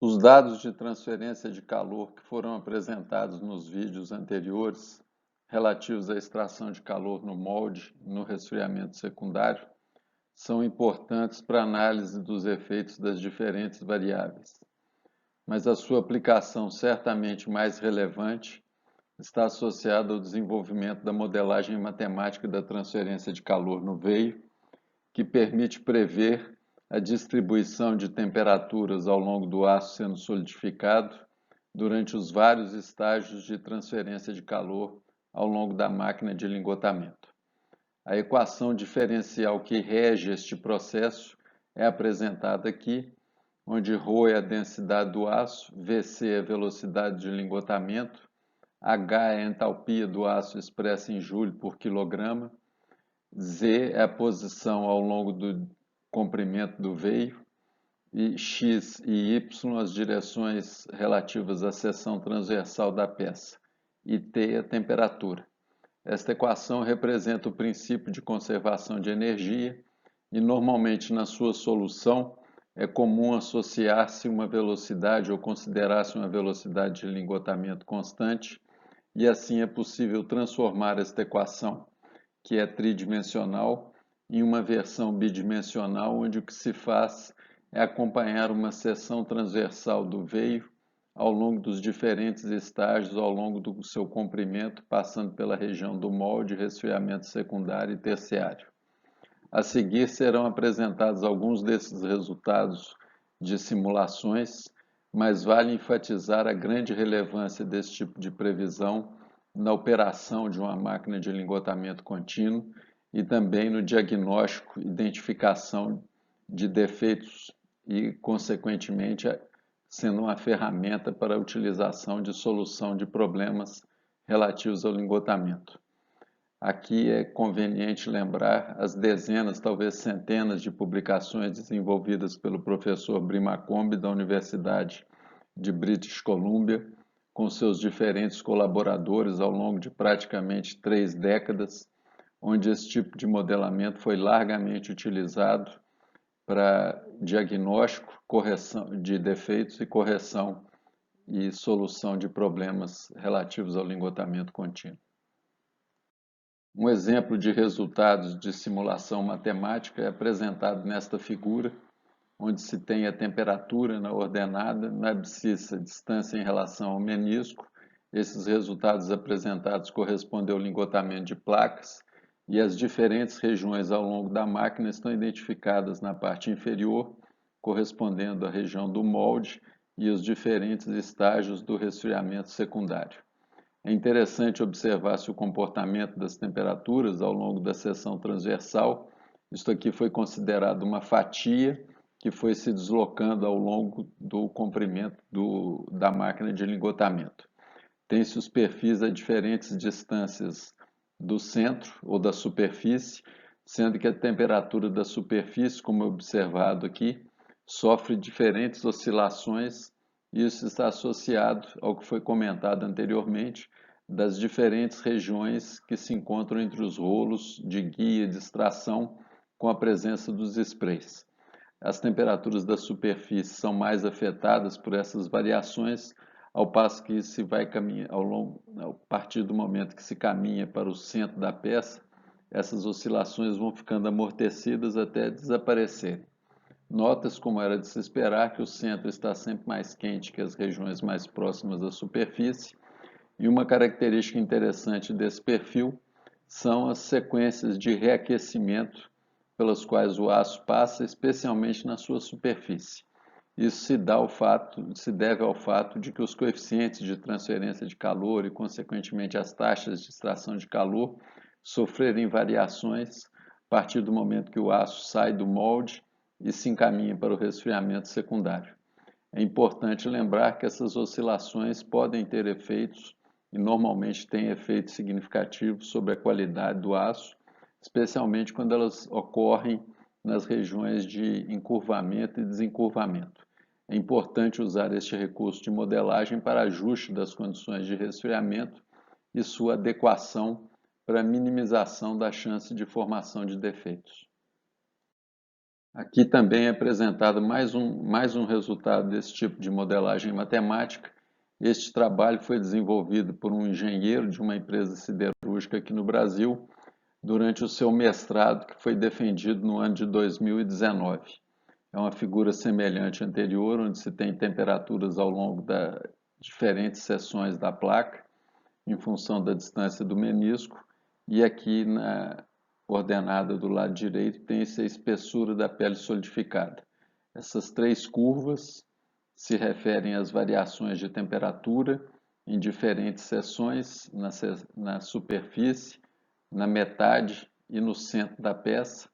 Os dados de transferência de calor que foram apresentados nos vídeos anteriores, relativos à extração de calor no molde e no resfriamento secundário, são importantes para a análise dos efeitos das diferentes variáveis, mas a sua aplicação certamente mais relevante está associada ao desenvolvimento da modelagem matemática da transferência de calor no veio, que permite prever a distribuição de temperaturas ao longo do aço sendo solidificado durante os vários estágios de transferência de calor ao longo da máquina de lingotamento. A equação diferencial que rege este processo é apresentada aqui, onde ρ é a densidade do aço, Vc é a velocidade de lingotamento, H é a entalpia do aço expressa em joule por quilograma, Z é a posição ao longo do comprimento do veio e X e Y as direções relativas à seção transversal da peça e T é a temperatura. Esta equação representa o princípio de conservação de energia e normalmente na sua solução é comum associar-se uma velocidade ou considerar-se uma velocidade de lingotamento constante e assim é possível transformar esta equação, que é tridimensional, em uma versão bidimensional, onde o que se faz é acompanhar uma seção transversal do veio ao longo dos diferentes estágios, ao longo do seu comprimento, passando pela região do molde, resfriamento secundário e terciário. A seguir serão apresentados alguns desses resultados de simulações, mas vale enfatizar a grande relevância desse tipo de previsão na operação de uma máquina de lingotamento contínuo e também no diagnóstico e identificação de defeitos e, consequentemente, sendo uma ferramenta para a utilização de solução de problemas relativos ao lingotamento. Aqui é conveniente lembrar as dezenas, talvez centenas de publicações desenvolvidas pelo professor Brimacombe da Universidade de British Columbia, com seus diferentes colaboradores ao longo de praticamente 3 décadas, onde esse tipo de modelamento foi largamente utilizado para diagnóstico, correção de defeitos e correção e solução de problemas relativos ao lingotamento contínuo. Um exemplo de resultados de simulação matemática é apresentado nesta figura, onde se tem a temperatura na ordenada, na abscissa, distância em relação ao menisco. Esses resultados apresentados correspondem ao lingotamento de placas e as diferentes regiões ao longo da máquina estão identificadas na parte inferior, correspondendo à região do molde e os diferentes estágios do resfriamento secundário. É interessante observar-se o comportamento das temperaturas ao longo da seção transversal. Isto aqui foi considerado uma fatia que foi se deslocando ao longo do comprimento da máquina de lingotamento. Tem-se os perfis a diferentes distâncias do centro ou da superfície, sendo que a temperatura da superfície, como observado aqui, sofre diferentes oscilações e isso está associado ao que foi comentado anteriormente, das diferentes regiões que se encontram entre os rolos de guia de extração com a presença dos sprays. As temperaturas da superfície são mais afetadas por essas variações, ao passo que se vai caminhar a partir do momento que se caminha para o centro da peça, essas oscilações vão ficando amortecidas até desaparecerem. Nota-se, como era de se esperar, que o centro está sempre mais quente que as regiões mais próximas da superfície, e uma característica interessante desse perfil são as sequências de reaquecimento pelas quais o aço passa, especialmente na sua superfície. Isso se deve ao fato de que os coeficientes de transferência de calor e, consequentemente, as taxas de extração de calor sofrerem variações a partir do momento que o aço sai do molde e se encaminha para o resfriamento secundário. É importante lembrar que essas oscilações podem ter efeitos e normalmente têm efeitos significativos sobre a qualidade do aço, especialmente quando elas ocorrem nas regiões de encurvamento e desencurvamento. É importante usar este recurso de modelagem para ajuste das condições de resfriamento e sua adequação para minimização da chance de formação de defeitos. Aqui também é apresentado mais um resultado desse tipo de modelagem matemática. Este trabalho foi desenvolvido por um engenheiro de uma empresa siderúrgica aqui no Brasil durante o seu mestrado, que foi defendido no ano de 2019. É uma figura semelhante à anterior, onde se tem temperaturas ao longo das diferentes seções da placa, em função da distância do menisco, e aqui na ordenada do lado direito tem-se a espessura da pele solidificada. Essas três curvas se referem às variações de temperatura em diferentes seções na superfície, na metade e no centro da peça,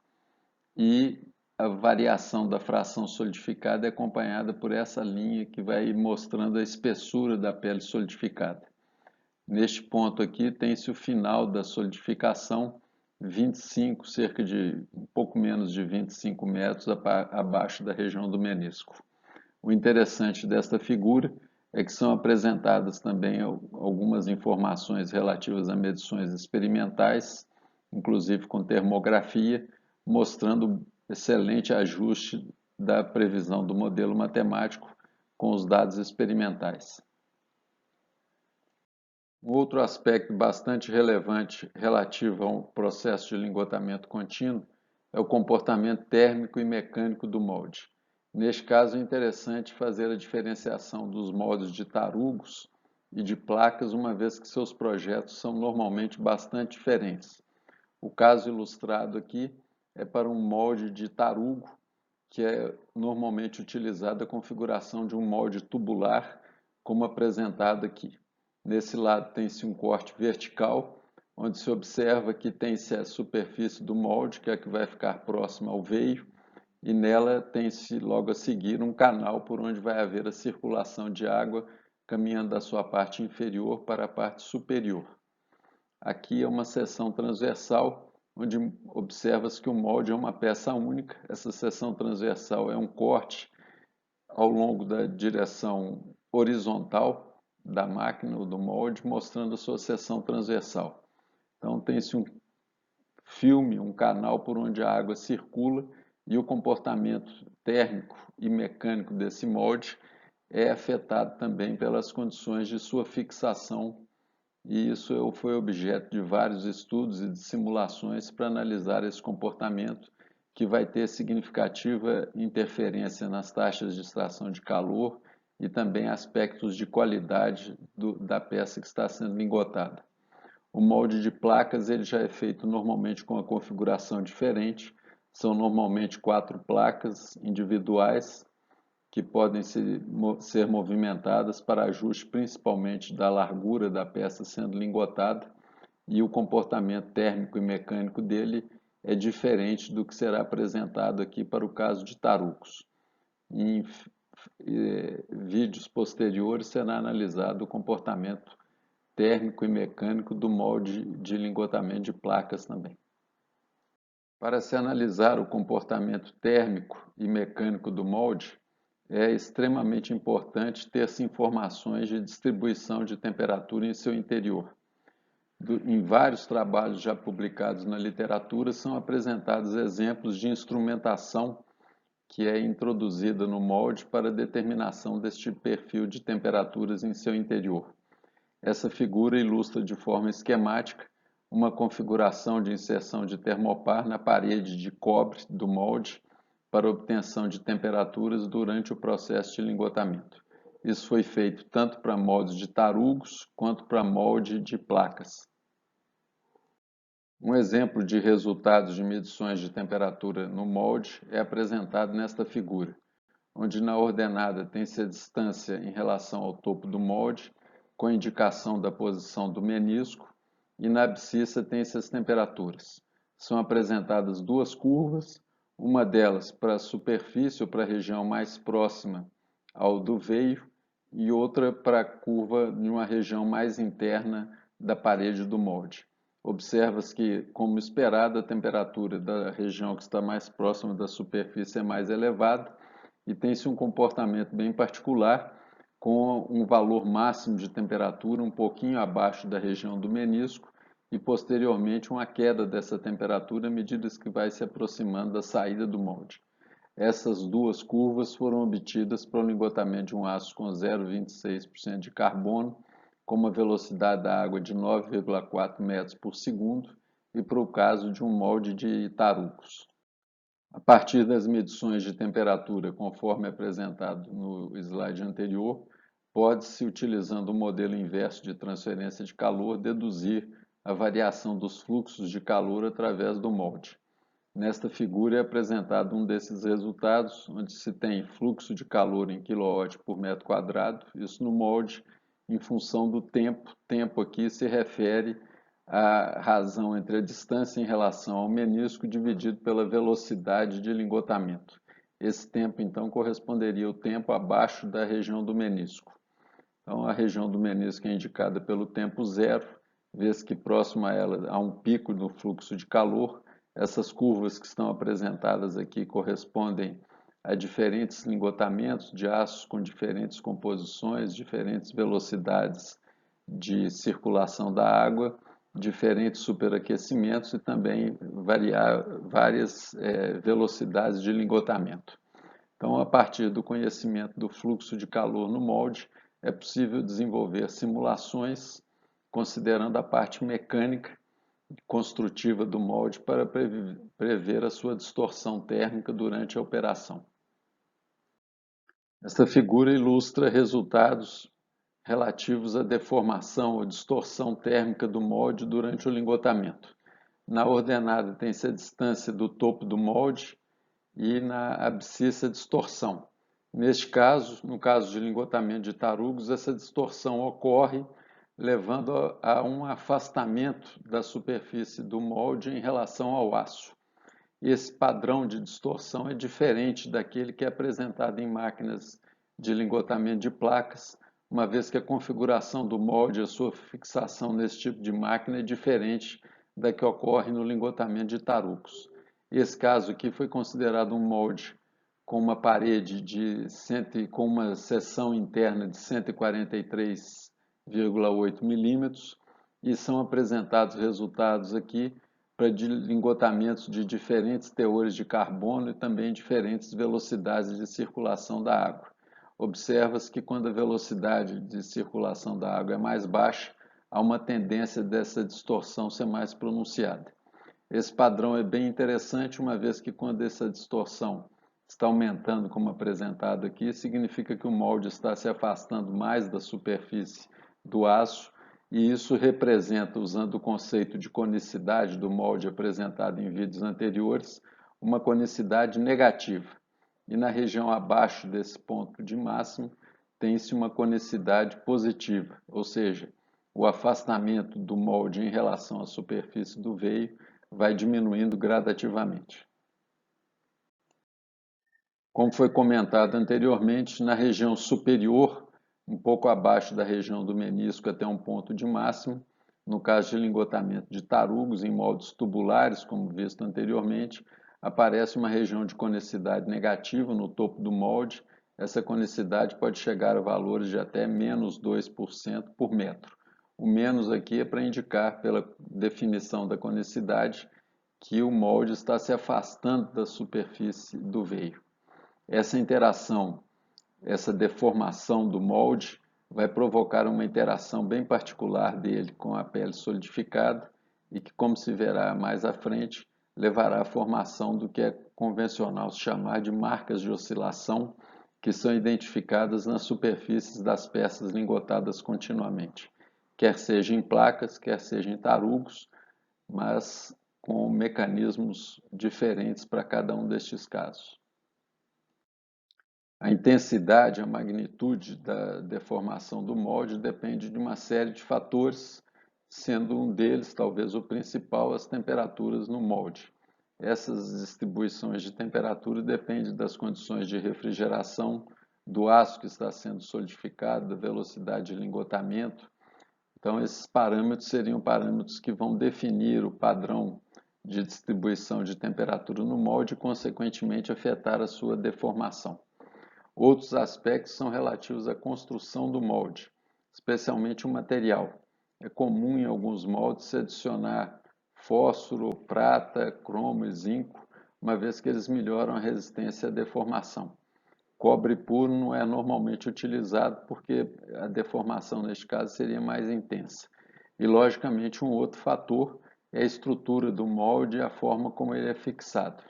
e a variação da fração solidificada é acompanhada por essa linha que vai mostrando a espessura da pele solidificada. Neste ponto aqui tem-se o final da solidificação, 25, cerca de um pouco menos de 25 metros abaixo da região do menisco. O interessante desta figura é que são apresentadas também algumas informações relativas a medições experimentais, inclusive com termografia, mostrando excelente ajuste da previsão do modelo matemático com os dados experimentais. Um outro aspecto bastante relevante relativo ao processo de lingotamento contínuo é o comportamento térmico e mecânico do molde. Neste caso, é interessante fazer a diferenciação dos moldes de tarugos e de placas, uma vez que seus projetos são normalmente bastante diferentes. O caso ilustrado aqui é para um molde de tarugo, que é normalmente utilizado a configuração de um molde tubular, como apresentado aqui. Nesse lado tem-se um corte vertical, onde se observa que tem-se a superfície do molde, que é a que vai ficar próxima ao veio, e nela tem-se logo a seguir um canal por onde vai haver a circulação de água caminhando da sua parte inferior para a parte superior. Aqui é uma seção transversal, onde observa-se que o molde é uma peça única. Essa seção transversal é um corte ao longo da direção horizontal da máquina ou do molde, mostrando a sua seção transversal. Então tem-se um filme, um canal por onde a água circula, e o comportamento térmico e mecânico desse molde é afetado também pelas condições de sua fixação, e isso foi objeto de vários estudos e de simulações para analisar esse comportamento, que vai ter significativa interferência nas taxas de extração de calor e também aspectos de qualidade da peça que está sendo lingotada. O molde de placas ele já é feito normalmente com uma configuração diferente. São normalmente 4 placas individuais que podem ser movimentadas para ajuste principalmente da largura da peça sendo lingotada, e o comportamento térmico e mecânico dele é diferente do que será apresentado aqui para o caso de tarucos. Em vídeos posteriores será analisado o comportamento térmico e mecânico do molde de lingotamento de placas também. Para se analisar o comportamento térmico e mecânico do molde, é extremamente importante ter-se informações de distribuição de temperatura em seu interior. Em vários trabalhos já publicados na literatura, são apresentados exemplos de instrumentação que é introduzida no molde para determinação deste perfil de temperaturas em seu interior. Essa figura ilustra de forma esquemática uma configuração de inserção de termopar na parede de cobre do molde para obtenção de temperaturas durante o processo de lingotamento. Isso foi feito tanto para moldes de tarugos quanto para molde de placas. Um exemplo de resultados de medições de temperatura no molde é apresentado nesta figura, onde na ordenada tem-se a distância em relação ao topo do molde, com a indicação da posição do menisco, e na abscissa tem-se as temperaturas. São apresentadas duas curvas, uma delas para a superfície ou para a região mais próxima ao do veio, e outra para a curva de uma região mais interna da parede do molde. Observa-se que, como esperado, a temperatura da região que está mais próxima da superfície é mais elevada, e tem-se um comportamento bem particular, com um valor máximo de temperatura um pouquinho abaixo da região do menisco, e posteriormente uma queda dessa temperatura à medida que vai se aproximando da saída do molde. Essas duas curvas foram obtidas para o lingotamento de um aço com 0,26% de carbono, com uma velocidade da água de 9,4 metros por segundo, e para o caso de um molde de tarugos. A partir das medições de temperatura, conforme apresentado no slide anterior, pode-se, utilizando o modelo inverso de transferência de calor, deduzir a variação dos fluxos de calor através do molde. Nesta figura é apresentado um desses resultados, onde se tem fluxo de calor em kW por metro quadrado, isso no molde, em função do tempo. Tempo aqui se refere à razão entre a distância em relação ao menisco dividido pela velocidade de lingotamento. Esse tempo, então, corresponderia ao tempo abaixo da região do menisco. Então, a região do menisco é indicada pelo tempo zero, vez que próximo a ela há um pico no fluxo de calor. Essas curvas que estão apresentadas aqui correspondem a diferentes lingotamentos de aços com diferentes composições, diferentes velocidades de circulação da água, diferentes superaquecimentos e também várias velocidades de lingotamento. Então, a partir do conhecimento do fluxo de calor no molde, é possível desenvolver simulações considerando a parte mecânica construtiva do molde para prever a sua distorção térmica durante a operação. Esta figura ilustra resultados relativos à deformação ou distorção térmica do molde durante o lingotamento. Na ordenada tem-se a distância do topo do molde e na abscissa a distorção. Neste caso, no caso de lingotamento de tarugos, essa distorção ocorre levando a um afastamento da superfície do molde em relação ao aço. Esse padrão de distorção é diferente daquele que é apresentado em máquinas de lingotamento de placas, uma vez que a configuração do molde e a sua fixação nesse tipo de máquina é diferente da que ocorre no lingotamento de tarugos. Esse caso aqui foi considerado um molde com uma parede com uma seção interna de 143,8 milímetros, e são apresentados resultados aqui para lingotamentos de diferentes teores de carbono e também diferentes velocidades de circulação da água. Observa-se que quando a velocidade de circulação da água é mais baixa, há uma tendência dessa distorção ser mais pronunciada. Esse padrão é bem interessante, uma vez que quando essa distorção está aumentando, como apresentado aqui, significa que o molde está se afastando mais da superfície do aço, e isso representa, usando o conceito de conicidade do molde apresentado em vídeos anteriores, uma conicidade negativa. E na região abaixo desse ponto de máximo, tem-se uma conicidade positiva, ou seja, o afastamento do molde em relação à superfície do veio vai diminuindo gradativamente. Como foi comentado anteriormente, na região superior, um pouco abaixo da região do menisco até um ponto de máximo, no caso de lingotamento de tarugos em moldes tubulares, como visto anteriormente, aparece uma região de conicidade negativa no topo do molde. Essa conicidade pode chegar a valores de até menos 2% por metro. O menos aqui é para indicar, pela definição da conicidade, que o molde está se afastando da superfície do veio. Essa interação, essa deformação do molde, vai provocar uma interação bem particular dele com a pele solidificada e que, como se verá mais à frente, levará à formação do que é convencional se chamar de marcas de oscilação, que são identificadas nas superfícies das peças lingotadas continuamente, quer seja em placas, quer seja em tarugos, mas com mecanismos diferentes para cada um destes casos. A intensidade, a magnitude da deformação do molde depende de uma série de fatores, sendo um deles, talvez o principal, as temperaturas no molde. Essas distribuições de temperatura dependem das condições de refrigeração, do aço que está sendo solidificado, da velocidade de lingotamento. Então, esses parâmetros seriam parâmetros que vão definir o padrão de distribuição de temperatura no molde e, consequentemente, afetar a sua deformação. Outros aspectos são relativos à construção do molde, especialmente o material. É comum em alguns moldes se adicionar fósforo, prata, cromo e zinco, uma vez que eles melhoram a resistência à deformação. Cobre puro não é normalmente utilizado porque a deformação neste caso seria mais intensa. E logicamente um outro fator é a estrutura do molde e a forma como ele é fixado.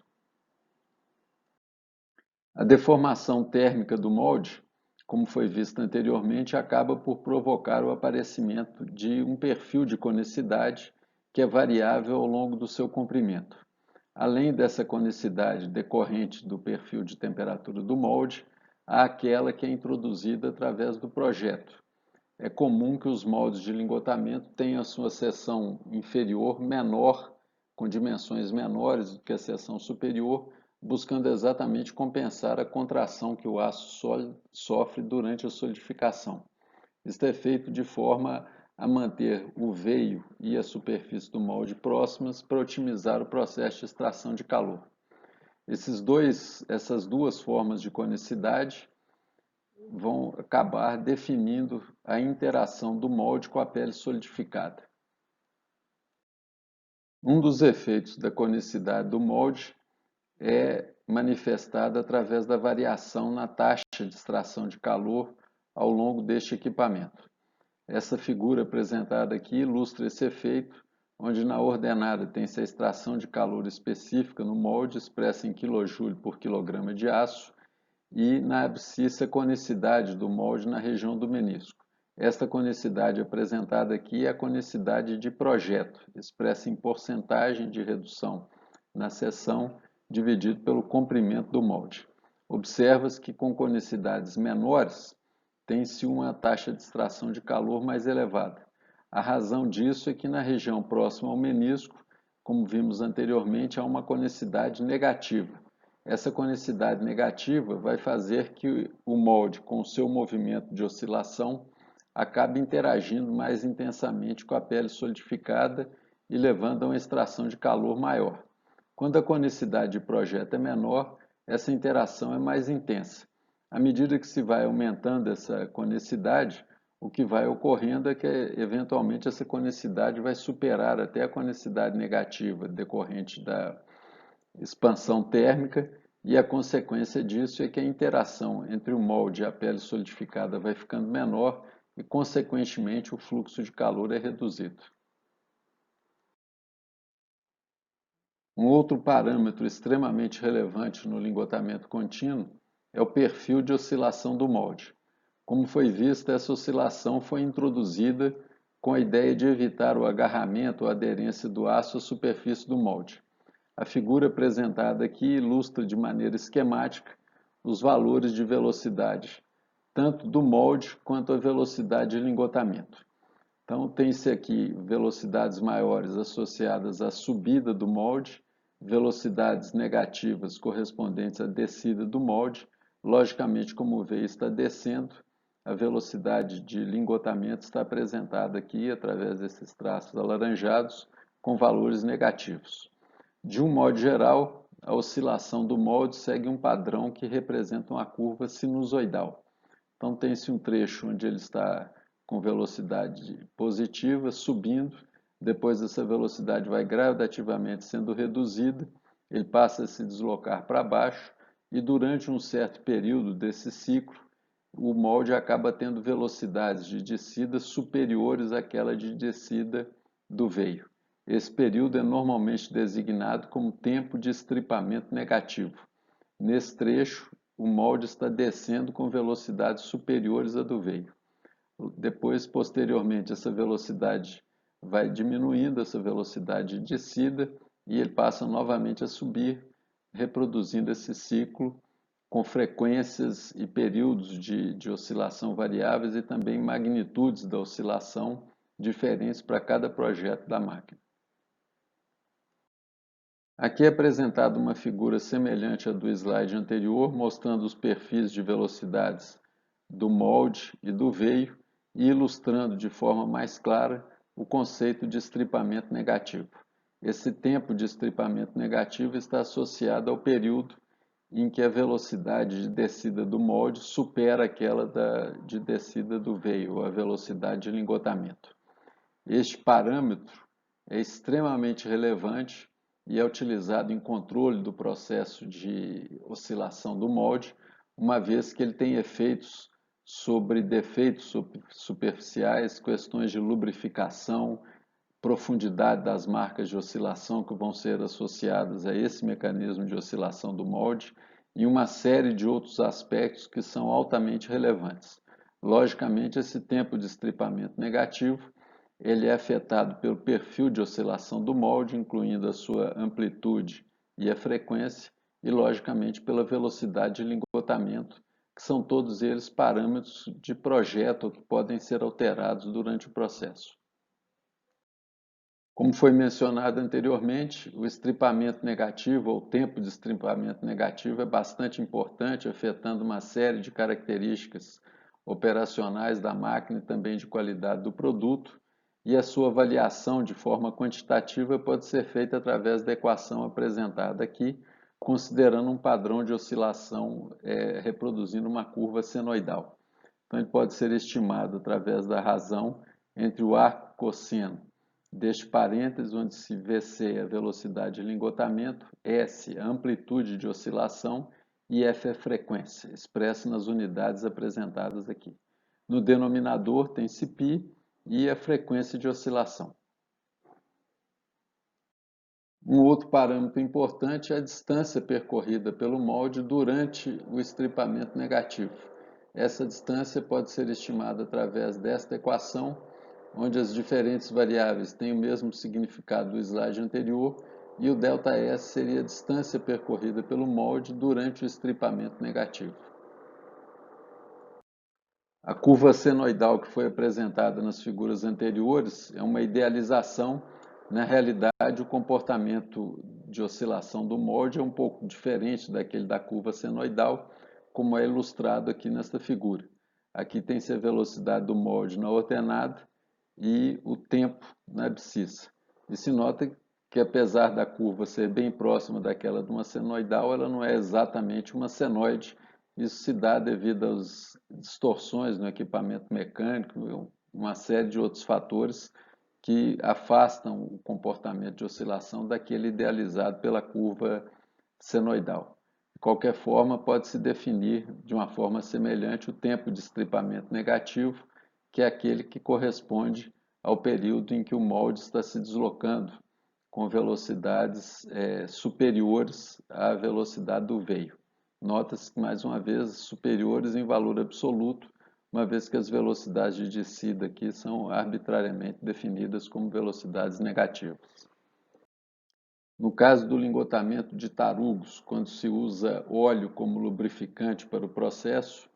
A deformação térmica do molde, como foi visto anteriormente, acaba por provocar o aparecimento de um perfil de conicidade que é variável ao longo do seu comprimento. Além dessa conicidade decorrente do perfil de temperatura do molde, há aquela que é introduzida através do projeto. É comum que os moldes de lingotamento tenham a sua seção inferior menor, com dimensões menores do que a seção superior, buscando exatamente compensar a contração que o aço sólido sofre durante a solidificação. Isto é feito de forma a manter o veio e a superfície do molde próximas para otimizar o processo de extração de calor. Essas duas formas de conicidade vão acabar definindo a interação do molde com a pele solidificada. Um dos efeitos da conicidade do molde é manifestada através da variação na taxa de extração de calor ao longo deste equipamento. Essa figura apresentada aqui ilustra esse efeito, onde na ordenada tem-se a extração de calor específica no molde, expressa em kJ por quilograma de aço, e na abscissa a conicidade do molde na região do menisco. Esta conicidade apresentada aqui é a conicidade de projeto, expressa em porcentagem de redução na seção dividido pelo comprimento do molde. Observa-se que com conicidades menores tem-se uma taxa de extração de calor mais elevada. A razão disso é que na região próxima ao menisco, como vimos anteriormente, há uma conicidade negativa. Essa conicidade negativa vai fazer que o molde, com o seu movimento de oscilação, acabe interagindo mais intensamente com a pele solidificada e levando a uma extração de calor maior. Quando a conicidade de projeto é menor, essa interação é mais intensa. À medida que se vai aumentando essa conicidade, o que vai ocorrendo é que, eventualmente, essa conicidade vai superar até a conicidade negativa decorrente da expansão térmica, e a consequência disso é que a interação entre o molde e a pele solidificada vai ficando menor e, consequentemente, o fluxo de calor é reduzido. Um outro parâmetro extremamente relevante no lingotamento contínuo é o perfil de oscilação do molde. Como foi visto, essa oscilação foi introduzida com a ideia de evitar o agarramento ou aderência do aço à superfície do molde. A figura apresentada aqui ilustra de maneira esquemática os valores de velocidade, tanto do molde quanto a velocidade de lingotamento. Então, tem-se aqui velocidades maiores associadas à subida do molde, velocidades negativas correspondentes à descida do molde. Logicamente, como o veio está descendo, a velocidade de lingotamento está apresentada aqui através desses traços alaranjados com valores negativos. De um modo geral, a oscilação do molde segue um padrão que representa uma curva sinusoidal. Então, tem-se um trecho onde ele está com velocidade positiva, subindo, depois essa velocidade vai gradativamente sendo reduzida, ele passa a se deslocar para baixo, e durante um certo período desse ciclo, o molde acaba tendo velocidades de descida superiores àquela de descida do veio. Esse período é normalmente designado como tempo de estripamento negativo. Nesse trecho, o molde está descendo com velocidades superiores à do veio. Depois, posteriormente, essa velocidade vai diminuindo, essa velocidade de descida, e ele passa novamente a subir, reproduzindo esse ciclo com frequências e períodos de oscilação variáveis e também magnitudes da oscilação diferentes para cada projeto da máquina. Aqui é apresentada uma figura semelhante à do slide anterior, mostrando os perfis de velocidades do molde e do veio e ilustrando de forma mais clara o conceito de estripamento negativo. Esse tempo de estripamento negativo está associado ao período em que a velocidade de descida do molde supera aquela de descida do veio, a velocidade de lingotamento. Este parâmetro é extremamente relevante e é utilizado em controle do processo de oscilação do molde, uma vez que ele tem efeitos sobre defeitos superficiais, questões de lubrificação, profundidade das marcas de oscilação que vão ser associadas a esse mecanismo de oscilação do molde e uma série de outros aspectos que são altamente relevantes. Logicamente, esse tempo de estripamento negativo ele é afetado pelo perfil de oscilação do molde, incluindo a sua amplitude e a frequência, e logicamente pela velocidade de lingotamento, que são todos eles parâmetros de projeto que podem ser alterados durante o processo. Como foi mencionado anteriormente, o estripamento negativo, ou o tempo de estripamento negativo, é bastante importante, afetando uma série de características operacionais da máquina e também de qualidade do produto, e a sua avaliação de forma quantitativa pode ser feita através da equação apresentada aqui, considerando um padrão de oscilação reproduzindo uma curva senoidal. Então, ele pode ser estimado através da razão entre o arco cosseno deste parênteses, onde se VC é a velocidade de lingotamento, S a amplitude de oscilação e F é a frequência, expressa nas unidades apresentadas aqui. No denominador tem-se π e a frequência de oscilação. Um outro parâmetro importante é a distância percorrida pelo molde durante o estripamento negativo. Essa distância pode ser estimada através desta equação, onde as diferentes variáveis têm o mesmo significado do slide anterior, e o ΔS seria a distância percorrida pelo molde durante o estripamento negativo. A curva senoidal que foi apresentada nas figuras anteriores é uma idealização. Na realidade, o comportamento de oscilação do molde é um pouco diferente daquele da curva senoidal, como é ilustrado aqui nesta figura. Aqui tem-se a velocidade do molde na ordenada e o tempo na abscissa. E se nota que, apesar da curva ser bem próxima daquela de uma senoidal, ela não é exatamente uma senoide. Isso se dá devido às distorções no equipamento mecânico, uma série de outros fatores que afastam o comportamento de oscilação daquele idealizado pela curva senoidal. De qualquer forma, pode-se definir de uma forma semelhante o tempo de estripamento negativo, que é aquele que corresponde ao período em que o molde está se deslocando com velocidades superiores à velocidade do veio. Nota-se, mais uma vez, superiores em valor absoluto, uma vez que as velocidades de descida aqui são arbitrariamente definidas como velocidades negativas. No caso do lingotamento de tarugos, quando se usa óleo como lubrificante para o processo,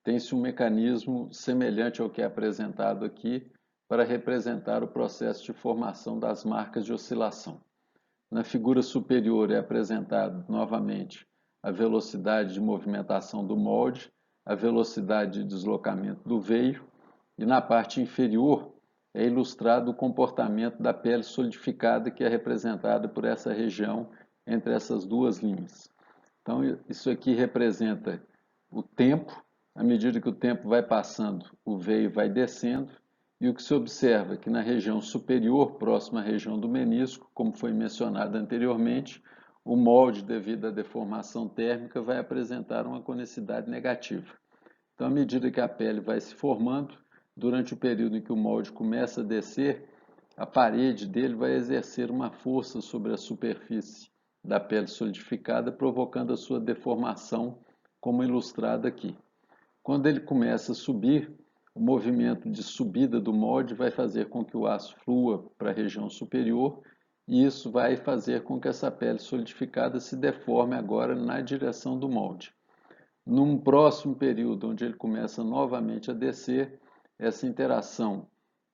tem-se um mecanismo semelhante ao que é apresentado aqui para representar o processo de formação das marcas de oscilação. Na figura superior é apresentado novamente a velocidade de movimentação do molde, a velocidade de deslocamento do veio, e na parte inferior é ilustrado o comportamento da pele solidificada, que é representada por essa região entre essas duas linhas. Então, isso aqui representa o tempo. À medida que o tempo vai passando, o veio vai descendo, e o que se observa é que na região superior, próxima à região do menisco, como foi mencionado anteriormente, o molde, devido à deformação térmica, vai apresentar uma conicidade negativa. Então, à medida que a pele vai se formando, durante o período em que o molde começa a descer, a parede dele vai exercer uma força sobre a superfície da pele solidificada, provocando a sua deformação, como ilustrado aqui. Quando ele começa a subir, o movimento de subida do molde vai fazer com que o aço flua para a região superior, e isso vai fazer com que essa pele solidificada se deforme agora na direção do molde. Num próximo período, onde ele começa novamente a descer, essa interação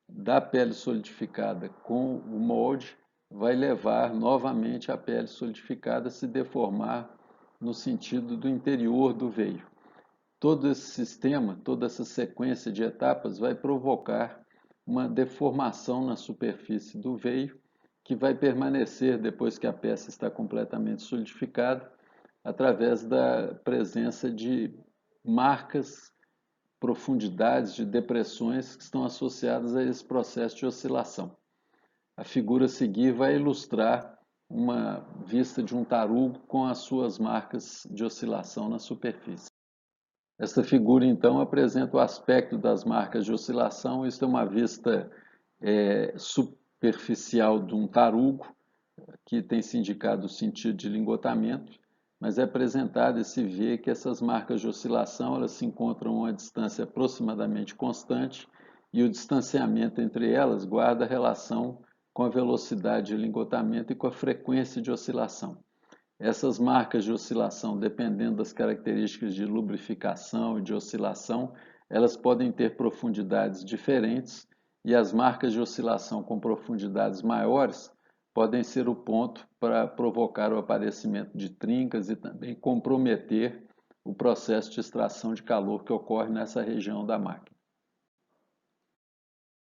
da pele solidificada com o molde vai levar novamente a pele solidificada a se deformar no sentido do interior do veio. Todo esse sistema, toda essa sequência de etapas vai provocar uma deformação na superfície do veio, que vai permanecer depois que a peça está completamente solidificada, através da presença de marcas, profundidades de depressões que estão associadas a esse processo de oscilação. A figura a seguir vai ilustrar uma vista de um tarugo com as suas marcas de oscilação na superfície. Esta figura, então, apresenta o aspecto das marcas de oscilação. Isto é uma vista superficial de um tarugo, que tem se indicado o sentido de lingotamento, mas é apresentado e se vê que essas marcas de oscilação elas se encontram a uma distância aproximadamente constante e o distanciamento entre elas guarda relação com a velocidade de lingotamento e com a frequência de oscilação. Essas marcas de oscilação, dependendo das características de lubrificação e de oscilação, elas podem ter profundidades diferentes e as marcas de oscilação com profundidades maiores podem ser o ponto para provocar o aparecimento de trincas e também comprometer o processo de extração de calor que ocorre nessa região da máquina.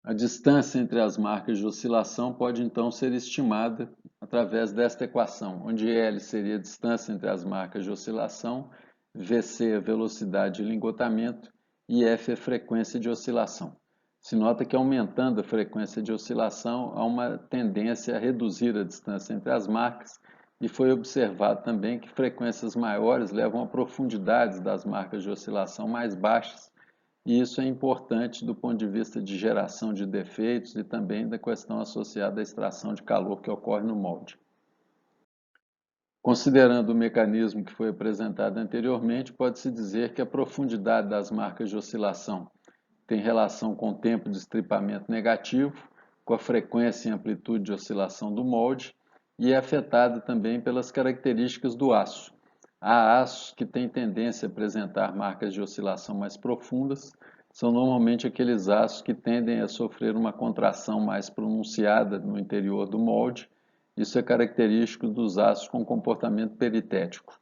A distância entre as marcas de oscilação pode então ser estimada através desta equação, onde L seria a distância entre as marcas de oscilação, Vc a velocidade de lingotamento e F a frequência de oscilação. Se nota que aumentando a frequência de oscilação há uma tendência a reduzir a distância entre as marcas e foi observado também que frequências maiores levam a profundidades das marcas de oscilação mais baixas, e isso é importante do ponto de vista de geração de defeitos e também da questão associada à extração de calor que ocorre no molde. Considerando o mecanismo que foi apresentado anteriormente, pode-se dizer que a profundidade das marcas de oscilação tem relação com o tempo de estripamento negativo, com a frequência e amplitude de oscilação do molde e é afetada também pelas características do aço. Há aços que têm tendência a apresentar marcas de oscilação mais profundas, são normalmente aqueles aços que tendem a sofrer uma contração mais pronunciada no interior do molde. Isso é característico dos aços com comportamento peritético.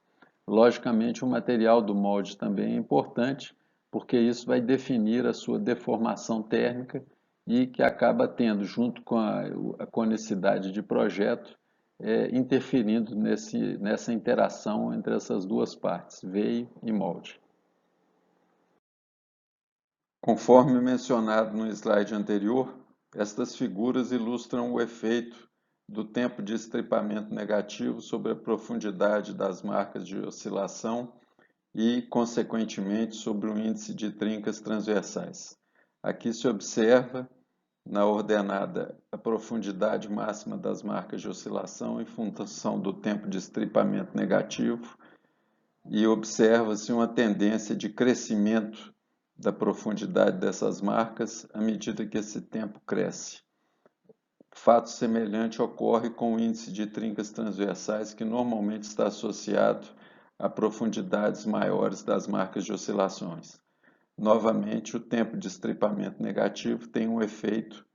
Logicamente, o material do molde também é importante, porque isso vai definir a sua deformação térmica e que acaba tendo, junto com a conicidade de projeto, interferindo nessa interação entre essas duas partes, veio e molde. Conforme mencionado no slide anterior, estas figuras ilustram o efeito do tempo de estripamento negativo sobre a profundidade das marcas de oscilação e, consequentemente, sobre o índice de trincas transversais. Aqui se observa, na ordenada, a profundidade máxima das marcas de oscilação em função do tempo de estripamento negativo e observa-se uma tendência de crescimento da profundidade dessas marcas à medida que esse tempo cresce. Fato semelhante ocorre com o índice de trincas transversais, que normalmente está associado a profundidades maiores das marcas de oscilações. Novamente, o tempo de estripamento negativo tem um efeito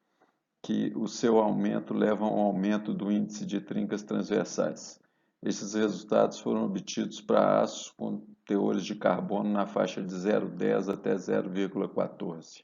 que o seu aumento leva a um aumento do índice de trincas transversais. Esses resultados foram obtidos para aços com teores de carbono na faixa de 0,10 até 0,14.